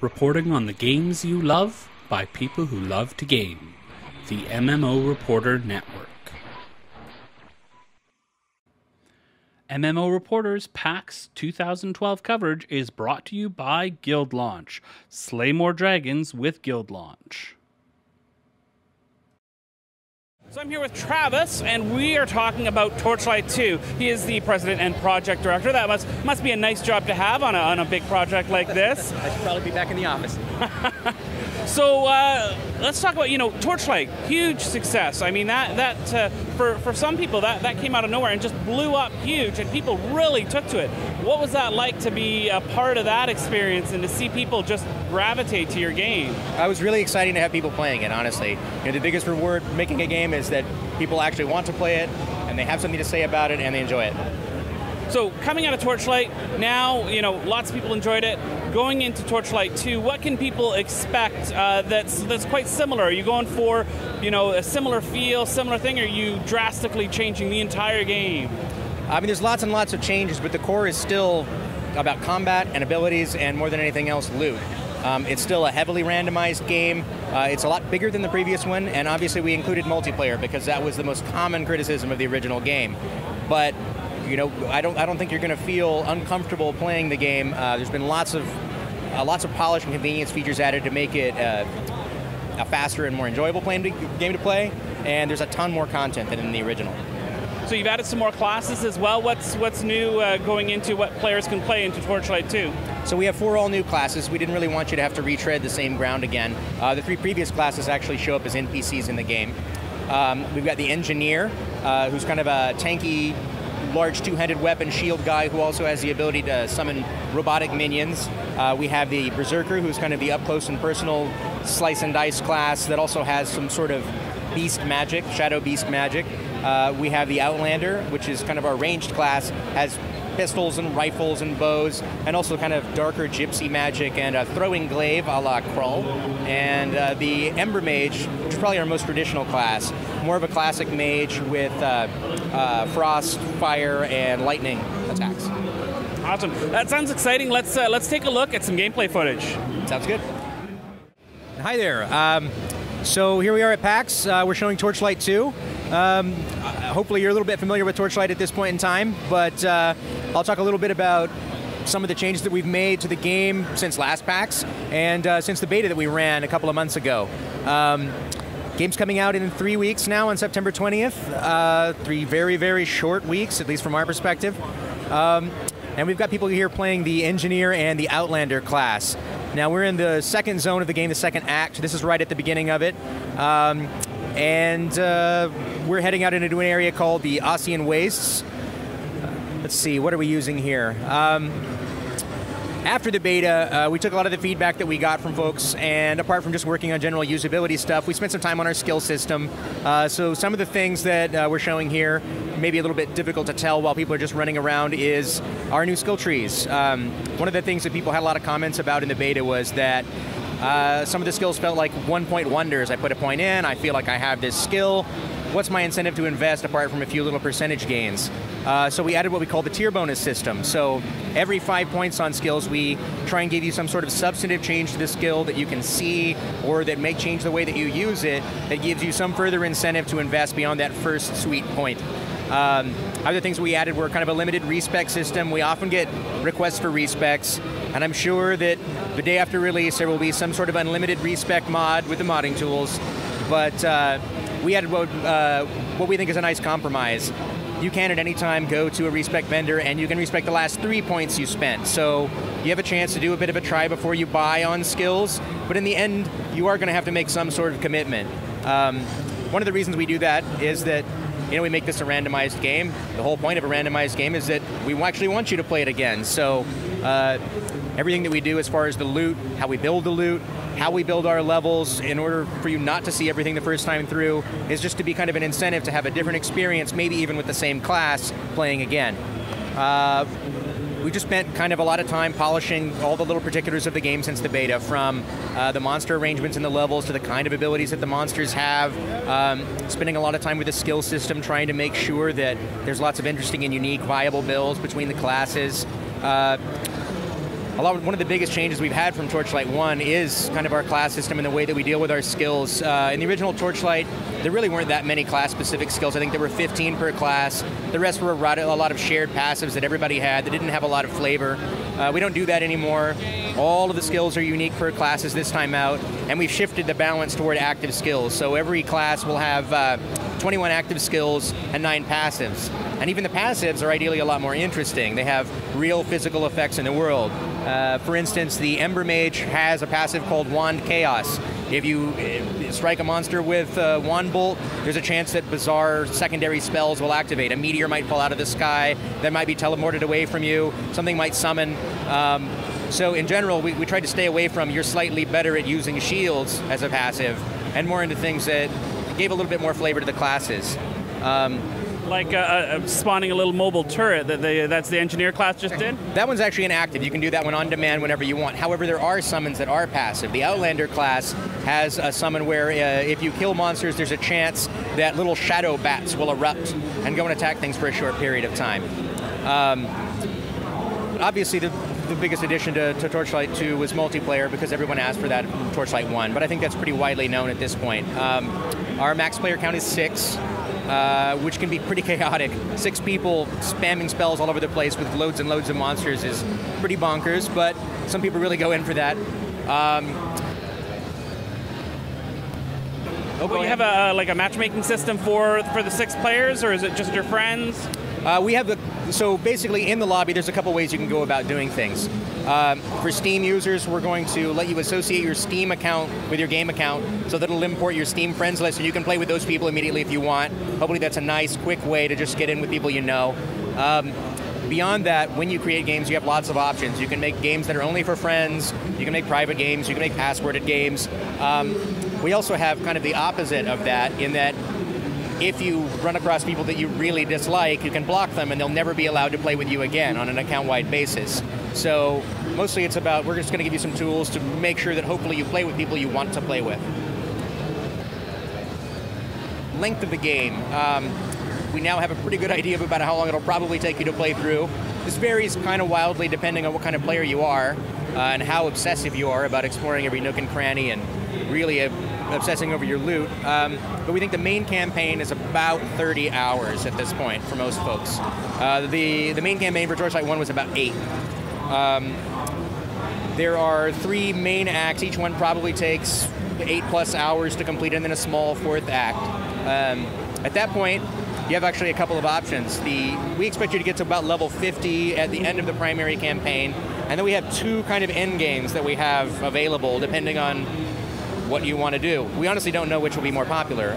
reporting on the games you love by people who love to game. The MMO Reporter Network. MMO Reporter's PAX 2012 coverage is brought to you by Guild Launch. Slay more dragons with Guild Launch. So I'm here with Travis, and we are talking about Torchlight 2. He is the president and project director. That must be a nice job to have on a big project like this. I should probably be back in the office. So let's talk about, Torchlight, huge success. I mean, for some people, that came out of nowhere and just blew up huge, and people really took to it. What was that like to be a part of that experience and to see people just gravitate to your game? It was really exciting to have people playing it, honestly. The biggest reward making a game is that people actually want to play it, and they have something to say about it, and they enjoy it. So coming out of Torchlight, now, lots of people enjoyed it. Going into Torchlight 2, what can people expect that's quite similar? Are you going for, a similar feel, similar thing, or are you drastically changing the entire game? I mean, there's lots and lots of changes, but the core is still about combat and abilities and, more than anything else, loot. It's still a heavily randomized game. It's a lot bigger than the previous one, and obviously we included multiplayer because that was the most common criticism of the original game. But I don't think you're going to feel uncomfortable playing the game. There's been lots of polish and convenience features added to make it a faster and more enjoyable game to play, and there's a ton more content than in the original. So you've added some more classes as well. What's new going into what players can play into Torchlight 2? So we have 4 all new classes. We didn't really want you to have to retread the same ground again. The 3 previous classes actually show up as NPCs in the game. We've got the Engineer, who's kind of a tanky, large two-handed weapon shield guy who also has the ability to summon robotic minions. We have the Berserker, who's kind of the up-close and personal slice and dice class that also has some sort of beast magic, shadow beast magic. We have the Outlander, which is kind of our ranged class, has pistols and rifles and bows, and also kind of darker gypsy magic and a throwing glaive a la Krull. And the Ember Mage, which is probably our most traditional class, more of a classic mage with frost, fire, and lightning attacks. Awesome. That sounds exciting. Let's take a look at some gameplay footage. Sounds good. Hi there. So here we are at PAX. We're showing Torchlight 2. Hopefully you're a little bit familiar with Torchlight at this point in time, but I'll talk a little bit about some of the changes that we've made to the game since last PAX and since the beta that we ran a couple of months ago. Game's coming out in 3 weeks now on September 20th. 3 very, very short weeks, at least from our perspective. And we've got people here playing the Engineer and the Outlander class. Now we're in the second zone of the game, the second act. This is right at the beginning of it. We're heading out into an area called the Ossian Wastes. Let's see, what are we using here? After the beta, we took a lot of the feedback that we got from folks, and apart from just working on general usability stuff, we spent some time on our skill system. So some of the things that we're showing here, maybe a little bit difficult to tell while people are just running around, is our new skill trees. One of the things that people had a lot of comments about in the beta was that some of the skills felt like one-point wonders. I put a point in, I feel like I have this skill. What's my incentive to invest apart from a few little percentage gains? So we added what we call the tier bonus system. So every 5 points on skills, we try and give you some sort of substantive change to the skill that you can see or that may change the way that you use it, that gives you some further incentive to invest beyond that first sweet point. Other things we added were kind of a limited respec system. We often get requests for respecs, and I'm sure that the day after release there will be some sort of unlimited respec mod with the modding tools, but we added what we think is a nice compromise. You can at any time go to a respec vendor and you can respec the last 3 points you spent. So you have a chance to do a bit of a try before you buy on skills, but in the end you are going to have to make some sort of commitment. One of the reasons we do that is that we make this a randomized game. The whole point of a randomized game is that we actually want you to play it again. So everything that we do as far as the loot, how we build the loot, how we build our levels in order for you not to see everything the first time through is just to be kind of an incentive to have a different experience, maybe even with the same class, playing again. We just spent kind of a lot of time polishing all the little particulars of the game since the beta, from the monster arrangements in the levels to the kind of abilities that the monsters have, spending a lot of time with the skill system, trying to make sure that there's lots of interesting and unique viable builds between the classes. one of the biggest changes we've had from Torchlight 1 is kind of our class system and the way that we deal with our skills. In the original Torchlight, there really weren't that many class-specific skills. I think there were 15 per class. The rest were a lot of shared passives that everybody had that didn't have a lot of flavor. We don't do that anymore. All of the skills are unique per classes this time out, and we've shifted the balance toward active skills. So every class will have 21 active skills and 9 passives. And even the passives are ideally a lot more interesting. They have real physical effects in the world. For instance, the Ember Mage has a passive called Wand Chaos. If you strike a monster with Wand Bolt, there's a chance that bizarre secondary spells will activate. A meteor might fall out of the sky, that might be teleported away from you, something might summon. So in general, we tried to stay away from you're slightly better at using shields as a passive, and more into things that gave a little bit more flavor to the classes. Like spawning a little mobile turret that's the engineer class just did? That one's actually inactive. You can do that one on demand whenever you want. However, there are summons that are passive. The Outlander class has a summon where if you kill monsters, there's a chance that little shadow bats will erupt and go and attack things for a short period of time. Obviously, the biggest addition to Torchlight 2 was multiplayer because everyone asked for that in Torchlight 1, but I think that's pretty widely known at this point. Our max player count is 6. Which can be pretty chaotic. 6 people spamming spells all over the place with loads and loads of monsters is pretty bonkers, but some people really go in for that. You have a matchmaking system for the 6 players, or is it just your friends? So basically in the lobby there's a couple ways you can go about doing things. For Steam users, we're going to let you associate your Steam account with your game account so that it'll import your Steam friends list and you can play with those people immediately if you want. Hopefully that's a nice, quick way to just get in with people you know. Beyond that, when you create games, you have lots of options. You can make games that are only for friends, you can make private games, you can make passworded games. We also have kind of the opposite of that in that if you run across people that you really dislike, you can block them and they'll never be allowed to play with you again on an account-wide basis. So mostly it's about, we're just going to give you some tools to make sure that hopefully you play with people you want to play with. Length of the game. We now have a pretty good idea about how long it'll probably take you to play through. This varies kind of wildly depending on what kind of player you are and how obsessive you are about exploring every nook and cranny and really obsessing over your loot. But we think the main campaign is about 30 hours at this point for most folks. The main campaign for Torchlight 1 was about 8. There are 3 main acts. Each one probably takes 8+ hours to complete, and then a small 4th act. At that point, you have actually a couple of options. We expect you to get to about level 50 at the end of the primary campaign, and then we have 2 kind of end games that we have available depending on what you want to do. We honestly don't know which will be more popular.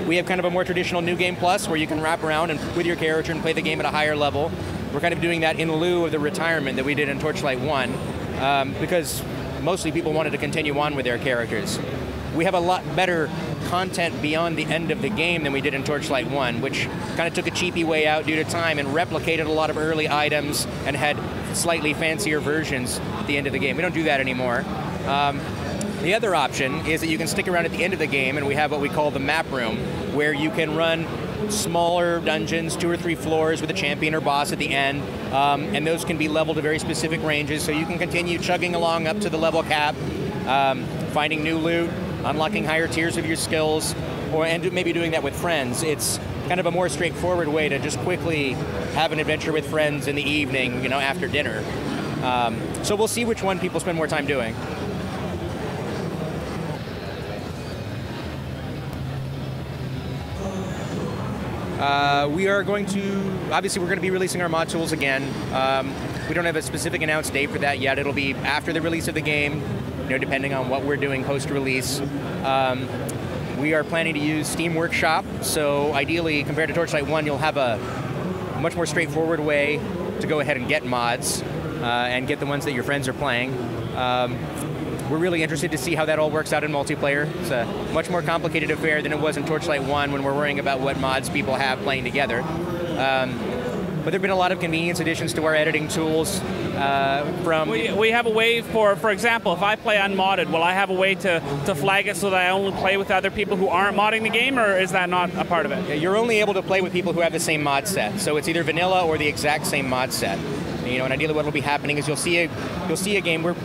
We have kind of a more traditional New Game Plus where you can wrap around and with your character and play the game at a higher level. We're kind of doing that in lieu of the retirement that we did in Torchlight 1 because mostly people wanted to continue on with their characters. We have a lot better content beyond the end of the game than we did in Torchlight 1, which kind of took a cheapy way out due to time and replicated a lot of early items and had slightly fancier versions at the end of the game. We don't do that anymore. The other option is that you can stick around at the end of the game, and we have what we call the map room, where you can run smaller dungeons, 2 or 3 floors with a champion or boss at the end, and those can be leveled to very specific ranges, so you can continue chugging along up to the level cap, finding new loot, unlocking higher tiers of your skills, and maybe doing that with friends. It's kind of a more straightforward way to just quickly have an adventure with friends in the evening, after dinner. So we'll see which one people spend more time doing. Obviously we're going to be releasing our mod tools again. We don't have a specific announced date for that yet. It'll be after the release of the game, depending on what we're doing post-release. We are planning to use Steam Workshop, so ideally, compared to Torchlight 1, you'll have a much more straightforward way to go ahead and get mods and get the ones that your friends are playing. We're really interested to see how that all works out in multiplayer. It's a much more complicated affair than it was in Torchlight 1 when we're worrying about what mods people have playing together. But there have been a lot of convenience additions to our editing tools. We have a way for example, if I play unmodded, will I have a way to flag it so that I only play with other people who aren't modding the game, or is that not a part of it? You're only able to play with people who have the same mod set. So it's either vanilla or the exact same mod set. You know, and ideally what will be happening is you'll see a game. We're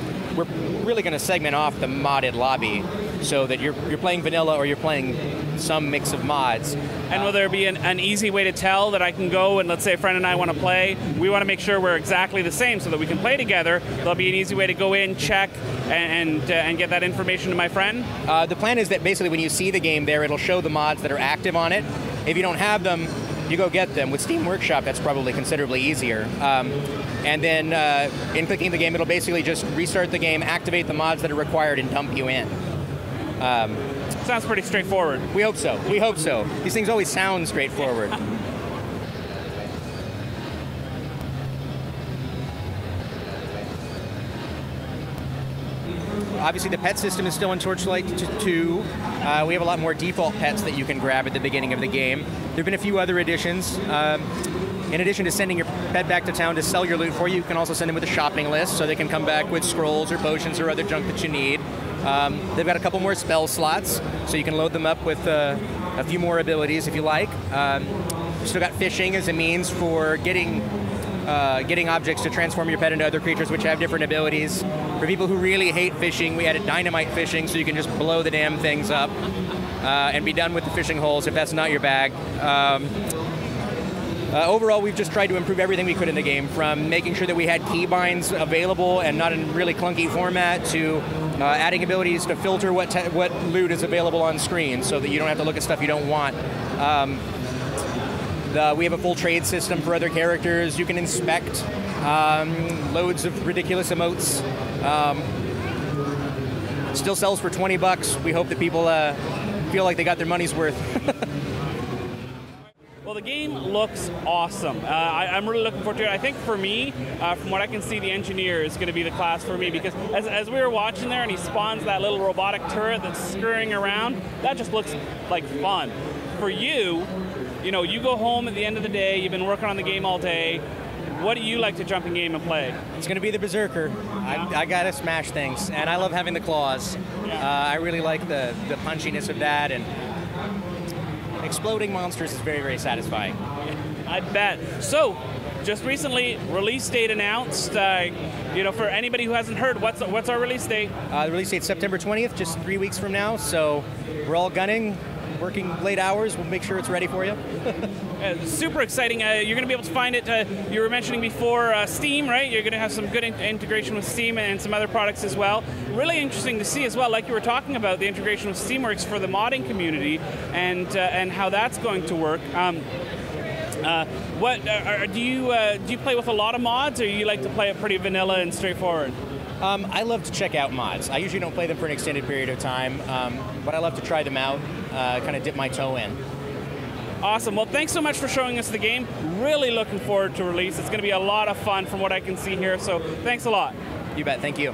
really going to segment off the modded lobby so that you're playing vanilla or you're playing some mix of mods. And will there be an easy way to tell that I can go and let's say a friend and I want to play, we want to make sure we're exactly the same so that we can play together. There'll be an easy way to go in, check, and get that information to my friend? The plan is that basically when you see the game there, it'll show the mods that are active on it. If you don't have them, you go get them. With Steam Workshop, that's probably considerably easier. And then in clicking the game, it'll basically just restart the game, activate the mods that are required, and dump you in. Sounds pretty straightforward. We hope so. We hope so. These things always sound straightforward. Obviously, the pet system is still in Torchlight 2. We have a lot more default pets that you can grab at the beginning of the game. There have been a few other additions. In addition to sending your pet back to town to sell your loot for you, you can also send them with a shopping list so they can come back with scrolls or potions or other junk that you need. They've got a couple more spell slots, so you can load them up with a few more abilities if you like. We've still got fishing as a means for getting objects to transform your pet into other creatures which have different abilities. For people who really hate fishing, we added dynamite fishing so you can just blow the damn things up and be done with the fishing holes if that's not your bag. Overall, we've just tried to improve everything we could in the game, from making sure that we had keybinds available and not in really clunky format, to adding abilities to filter what loot is available on screen so that you don't have to look at stuff you don't want. We have a full trade system for other characters. You can inspect loads of ridiculous emotes. Still sells for $20. We hope that people feel like they got their money's worth. Well, the game looks awesome. I'm really looking forward to it. I think for me, from what I can see, the engineer is going to be the class for me, because as we were watching there and he spawns that little robotic turret that's scurrying around, that just looks like fun. For you, you know, you go home at the end of the day, you've been working on the game all day. What do you like to jump in game and play? It's going to be the Berserker. Yeah. I got to smash things, and I love having the claws. Yeah. I really like the punchiness of that, and exploding monsters is very, very satisfying. I bet. So, just recently, release date announced. You know, for anybody who hasn't heard, what's our release date? The release date's September 20th, just 3 weeks from now. So we're all gunning, working late hours. We'll make sure it's ready for you. Super exciting. You're going to be able to find it, you were mentioning before, Steam, right? You're going to have some good integration with Steam and some other products as well. Really interesting to see as well, like you were talking about, the integration with Steamworks for the modding community and how that's going to work. Do you play with a lot of mods, or you like to play it pretty vanilla and straightforward? I love to check out mods. I usually don't play them for an extended period of time, but I love to try them out, kind of dip my toe in. Awesome. Well, thanks so much for showing us the game. Really looking forward to release. It's going to be a lot of fun from what I can see here, so thanks a lot. You bet. Thank you.